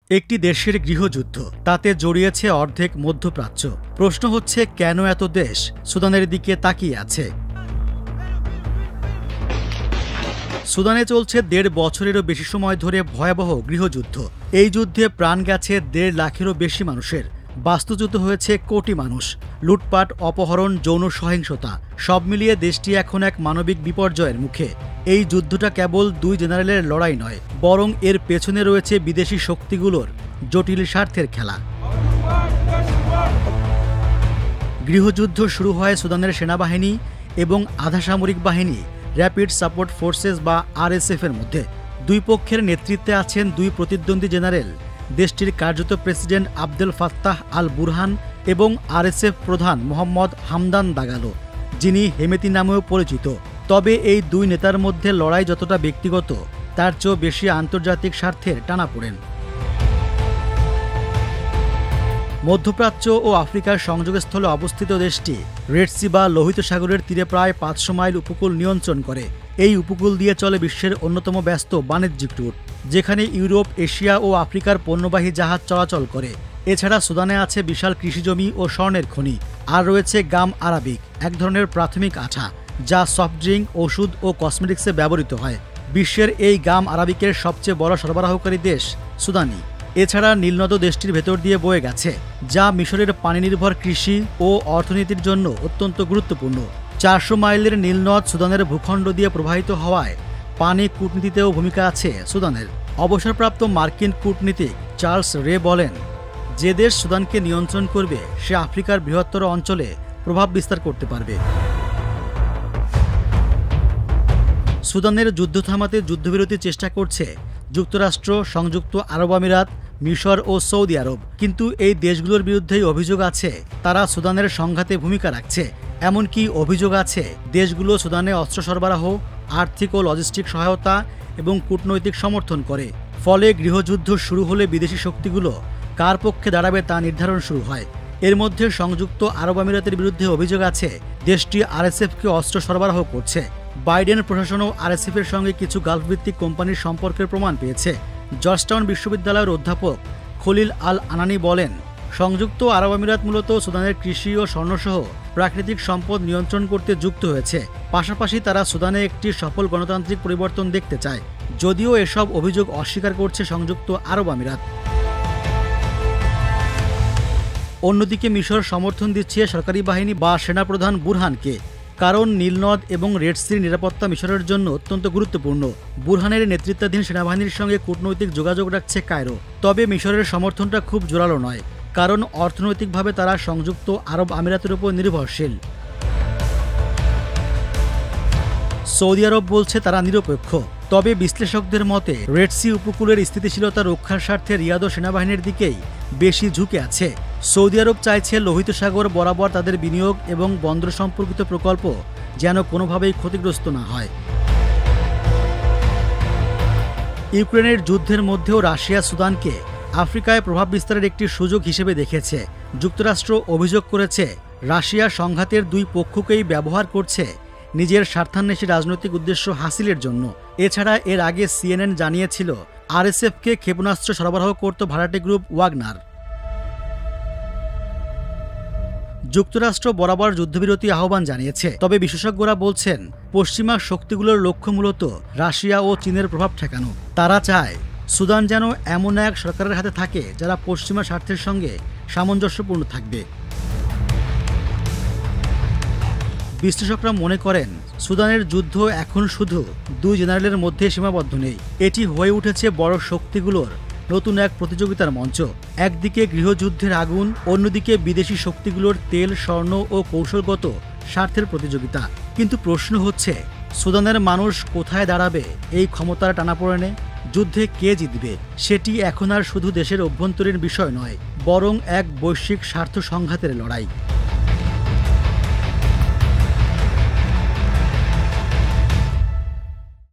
একটি দেশের গৃহযুদ্ধ, তাতে জড়িয়েছে অর্ধেক মধ্যপ্রাচ্য। প্রশ্ন হচ্ছে, কেন এত দেশ সুদানের দিকে তাকিয়ে আছে? সুদানে চলছে ১.৫ বছরেরও বেশি সময় ধরে ভয়াবহ গৃহযুদ্ধ। এই যুদ্ধে প্রাণ গেছে ১.৫ লাখেরও বেশি মানুষের। বাস্তুচ্যুত হয়েছে কোটি মানুষ। লুটপাট, অপহরণ, যৌন সহিংসতা সব মিলিয়ে দেশটি এখন এক মানবিক বিপর্যয়ের মুখে। এই যুদ্ধটা কেবল দুই জেনারেলের লড়াই নয়, বরং এর পেছনে রয়েছে বিদেশি শক্তিগুলোর জটিল স্বার্থের খেলা। গৃহযুদ্ধ শুরু হয় সুদানের সেনাবাহিনী এবং আধা সামরিক বাহিনী র্যাপিড সাপোর্ট ফোর্সেস বা আরএসএফ এর মধ্যে। দুই পক্ষের নেতৃত্বে আছেন দুই প্রতিদ্বন্দ্বী জেনারেল, দেশটির কার্যত president Abdel Fattah al Burhan এবং আরএসএফ প্রধান মোহাম্মদ হামদান দাগালো, যিনি হেমেতি নামেও পরিচিত। তবে এই দুই নেতার মধ্যে লড়াই যতটা ব্যক্তিগত, তার চেয়েও বেশি আন্তর্জাতিক স্বার্থের টানাপোড়েন। মধ্যপ্রাচ্য ও আফ্রিকার সংযোগস্থলে অবস্থিত দেশটি রেড সি বা লোহিত সাগরের তীরে প্রায় ৫০০ মাইল উপকূল নিয়ন্ত্রণ করে। এই উপকূল দিয়ে চলে বিশ্বের অন্যতম ব্যস্ত বাণিজ্যিক রুট, যেখানে ইউরোপ, এশিয়া ও আফ্রিকার পণ্যবাহী জাহাজ চলাচল করে। এছাড়া সুদানে আছে বিশাল কৃষিজমি ও স্বর্ণের খনি, আর রয়েছে গাম আরাবিক, এক ধরনের প্রাথমিক আঠা যা সফট ড্রিঙ্ক, ওষুধ ও কসমেটিক্সে ব্যবহৃত হয়। বিশ্বের এই গাম আরাবিকের সবচেয়ে বড় সরবরাহকারী দেশ সুদানি। এছাড়া নীলনদও দেশটির ভেতর দিয়ে বয়ে গেছে, যা মিশরের পানি নির্ভর কৃষি ও অর্থনীতির জন্য অত্যন্ত গুরুত্বপূর্ণ। ৪০০ মাইলের নীলনদ সুদানের ভূখণ্ড দিয়ে প্রবাহিত হওয়ায় পানি কূটনীতিতেও ভূমিকা আছে সুদানের। অবসরপ্রাপ্ত মার্কিন কূটনীতিক চার্লস রে বলেন, যে দেশ সুদানকে নিয়ন্ত্রণ করবে সে আফ্রিকার বৃহত্তর অঞ্চলে প্রভাব বিস্তার করতে পারবে। সুদানের যুদ্ধ থামাতে যুদ্ধবিরতির চেষ্টা করছে যুক্তরাষ্ট্র, সংযুক্ত আরব আমিরাত, মিশর ও সৌদি আরব। কিন্তু এই দেশগুলোর বিরুদ্ধেই অভিযোগ আছে তারা সুদানের সংঘাতে ভূমিকা রাখছে। এমনকি অভিযোগ আছে দেশগুলো সুদানে অস্ত্র সরবরাহ, আর্থিক ও লজিস্টিক সহায়তা এবং কূটনৈতিক সমর্থন করে। ফলে গৃহযুদ্ধ শুরু হলে বিদেশি শক্তিগুলো কার পক্ষে দাঁড়াবে তা নির্ধারণ শুরু হয়। এর মধ্যে সংযুক্ত আরব আমিরাতের বিরুদ্ধে অভিযোগ আছে দেশটি আরএসএফকে অস্ত্র সরবরাহ করছে। বাইডেন প্রশাসনও আরএসএফের সঙ্গে কিছু গালফভিত্তিক কোম্পানির সম্পর্কের প্রমাণ পেয়েছে। জর্জটাউন বিশ্ববিদ্যালয়ের অধ্যাপক খলিল আল আনানি বলেন, সংযুক্ত আরব আমিরাত মূলত সুদানের কৃষি ও স্বর্ণসহ প্রাকৃতিক সম্পদ নিয়ন্ত্রণ করতে যুক্ত হয়েছে। পাশাপাশি তারা সুদানে একটি সফল গণতান্ত্রিক পরিবর্তন দেখতে চায়, যদিও এসব অভিযোগ অস্বীকার করছে সংযুক্ত আরব আমিরাত। অন্যদিকে মিশর সমর্থন দিচ্ছে সরকারি বাহিনী বা সেনাপ্রধান বুরহানকে, কারণ নীলনদ এবং রেড সির নিরাপত্তা মিশরের জন্য অত্যন্ত গুরুত্বপূর্ণ। বুরহানের নেতৃত্বাধীন সেনাবাহিনীর সঙ্গে কূটনৈতিক যোগাযোগ রাখছে কায়রো। তবে মিশরের সমর্থনটা খুব জোরালো নয়, কারণ অর্থনৈতিকভাবে তারা সংযুক্ত আরব আমিরাতের উপর নির্ভরশীল। সৌদি আরব বলছে তারা নিরপেক্ষ। তবে বিশ্লেষকদের মতে রেড সি উপকূলের স্থিতিশীলতা রক্ষার স্বার্থে রিয়াদ ও সেনাবাহিনীর দিকেই বেশি ঝুঁকে আছে। সৌদি আরব চাইছে লোহিত সাগর বরাবর তাদের বিনিয়োগ এবং বন্দর সম্পর্কিত প্রকল্প যেন কোনোভাবেই ক্ষতিগ্রস্ত না হয়। ইউক্রেনের যুদ্ধের মধ্যেও রাশিয়া সুদানকে আফ্রিকায় প্রভাব বিস্তারের একটি সুযোগ হিসেবে দেখেছে। যুক্তরাষ্ট্র অভিযোগ করেছে রাশিয়া সংঘাতের দুই পক্ষকেই ব্যবহার করছে নিজের স্বার্থান্বেষী রাজনৈতিক উদ্দেশ্য হাসিলের জন্য। এছাড়া এর আগে সিএনএন জানিয়েছিল আরএসএফকে ক্ষেপণাস্ত্র সরবরাহ করত ভাড়াটে গ্রুপ ওয়াগনার। যুক্তরাষ্ট্র বরাবর যুদ্ধবিরতি আহ্বান জানিয়েছে, তবে বিশেষজ্ঞরা বলছেন পশ্চিমা শক্তিগুলোর লক্ষ্য মূলত রাশিয়া ও চীনের প্রভাব ঠেকানো। তারা চায় সুদান যেন এমন এক সরকারের হাতে থাকে যারা পশ্চিমা স্বার্থের সঙ্গে সামঞ্জস্যপূর্ণ থাকবে। বিশ্লেষকরা মনে করেন সুদানের যুদ্ধ এখন শুধু দুই জেনারেলের মধ্যে সীমাবদ্ধ নেই, এটি হয়ে উঠেছে বড় শক্তিগুলোর নতুন এক প্রতিযোগিতার মঞ্চ। একদিকে গৃহযুদ্ধের আগুন, অন্যদিকে বিদেশি শক্তিগুলোর তেল, স্বর্ণ ও কৌশলগত স্বার্থের প্রতিযোগিতা। কিন্তু প্রশ্ন হচ্ছে, সুদানের মানুষ কোথায় দাঁড়াবে এই ক্ষমতার টানাপোড়েনে? যুদ্ধে কে জিতবে সেটি এখন আর শুধু দেশের অভ্যন্তরীণ বিষয় নয়, বরং এক বৈশ্বিক স্বার্থ সংঘাতের লড়াই।